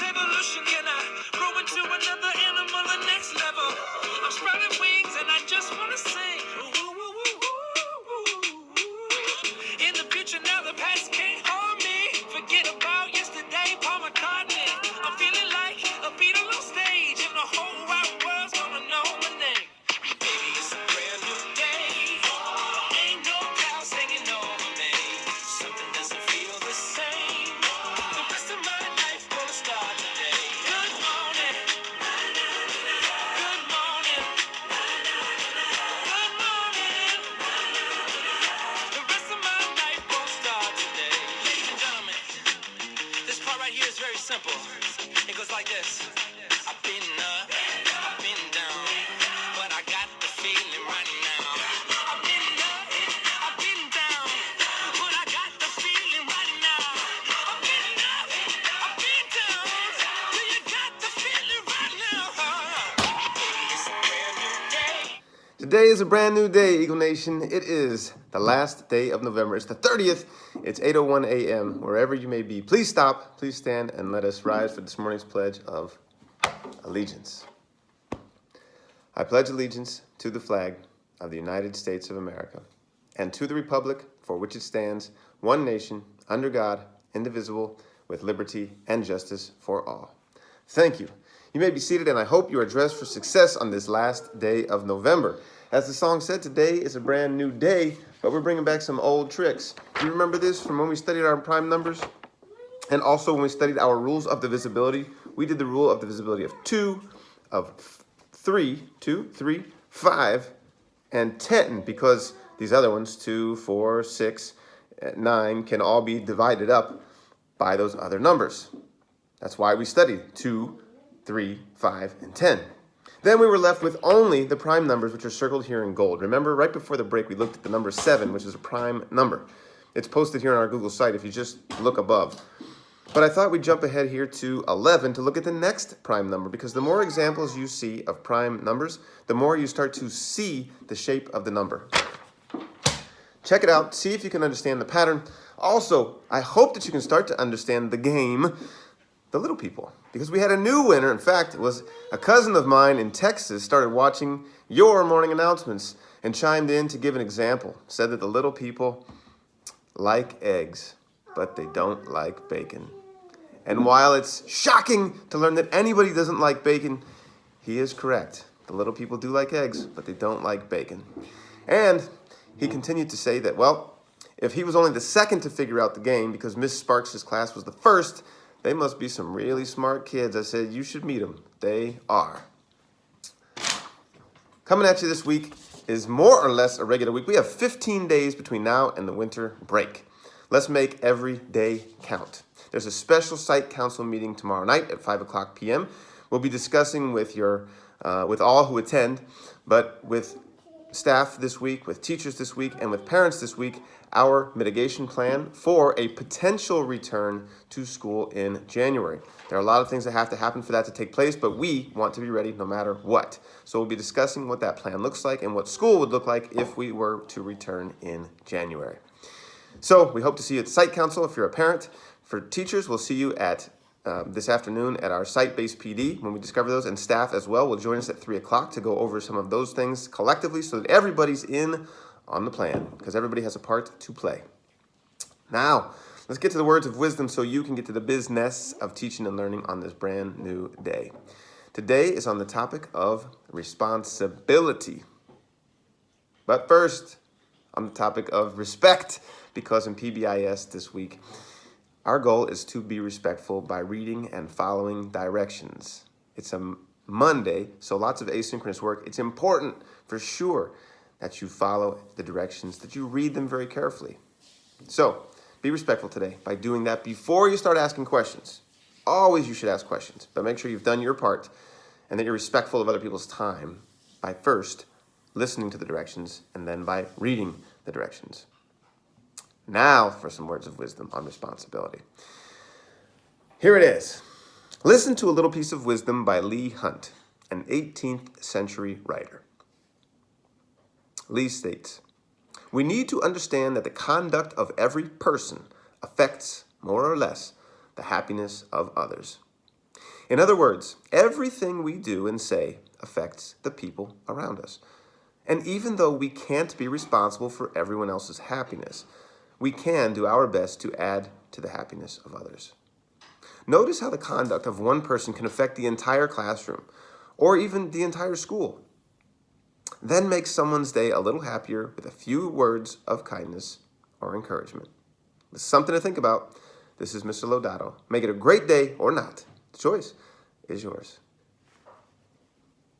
evolution, can I grow into another animal, the next level? I'm sprouting wings and I just wanna sing. Ooh, ooh, ooh, ooh, ooh, ooh. In the future now, the past can't harm me. Forget about yesterday, Paul McCartney. I'm feeling like a Beatle on stage, and the whole wide world's gonna know my name. Baby, it's a brand new day. Ain't no clouds hanging over me. Something doesn't feel the same. The rest of my life gonna start today. Good morning. Good morning. Good morning. The rest of my life gonna start today. Ladies and gentlemen, this part right here is very simple. It goes like this. I've been up, I've been down, but I got the feeling right now. I've been up, I've been down, but I got the feeling right now. I've been up, I've been down, do you got the feeling right now? It's a brand new day. Today is a brand new day, Eagle Nation. It is the last day of November. It's the 30th. It's 8:01 a.m. Wherever you may be, please stop, please stand, and let us rise for this morning's pledge of allegiance. I pledge allegiance to the flag of the United States of America and to the republic for which it stands, one nation, under God, indivisible, with liberty and justice for all. Thank you. You may be seated, and I hope you are dressed for success on this last day of November. As the song said, today is a brand new day, but we're bringing back some old tricks. Do you remember this from when we studied our prime numbers? And also when we studied our rules of divisibility, we did the rule of divisibility of 2, of 3, 5, and 10, because these other ones, 2, 4, 6, 9, can all be divided up by those other numbers. That's why we studied 2, 3, 5, and 10. Then we were left with only the prime numbers, which are circled here in gold. Remember, right before the break, we looked at the number 7, which is a prime number. It's posted here on our Google site if you just look above. But I thought we'd jump ahead here to 11 to look at the next prime number, because the more examples you see of prime numbers, the more you start to see the shape of the number. Check it out. See if you can understand the pattern. Also, I hope that you can start to understand the game, The Little People, because we had a new winner. In fact, it was a cousin of mine in Texas started watching your morning announcements and chimed in to give an example. Said that the little people like eggs, but they don't like bacon. And while it's shocking to learn that anybody doesn't like bacon, he is correct. The little people do like eggs, but they don't like bacon. And he continued to say that, well, if he was only the second to figure out the game because Miss Sparks' class was the first, they must be some really smart kids. I said, you should meet them. They are. Coming at you this week is more or less a regular week. We have 15 days between now and the winter break. Let's make every day count. There's a special site council meeting tomorrow night at 5 o'clock p.m. We'll be discussing with all who attend, but with staff this week, with teachers this week, and with parents this week, our mitigation plan for a potential return to school in January. There are a lot of things that have to happen for that to take place, but we want to be ready no matter what. So we'll be discussing what that plan looks like and what school would look like if we were to return in January. So we hope to see you at Site Council if you're a parent. For teachers, we'll see you at this afternoon at our site-based PD when we discover those, and staff as well will join us at 3 o'clock to go over some of those things collectively so that everybody's in on the plan, because everybody has a part to play. Now, let's get to the words of wisdom so you can get to the business of teaching and learning on this brand new day. Today is on the topic of responsibility. But first, on the topic of respect, because in PBIS this week, our goal is to be respectful by reading and following directions. It's a Monday, so lots of asynchronous work. It's important for sure that you follow the directions, that you read them very carefully. So be respectful today by doing that before you start asking questions. Always you should ask questions, but make sure you've done your part and that you're respectful of other people's time by first listening to the directions and then by reading the directions. Now for some words of wisdom on responsibility. Here it is. Listen to a little piece of wisdom by Leigh Hunt, an 18th century writer. Leigh states, "We need to understand that the conduct of every person affects, more or less, the happiness of others. In other words, everything we do and say affects the people around us. And even though we can't be responsible for everyone else's happiness, we can do our best to add to the happiness of others. Notice how the conduct of one person can affect the entire classroom or even the entire school. Then make someone's day a little happier with a few words of kindness or encouragement. It's something to think about. This is Mr. Lodato. Make it a great day or not. The choice is yours.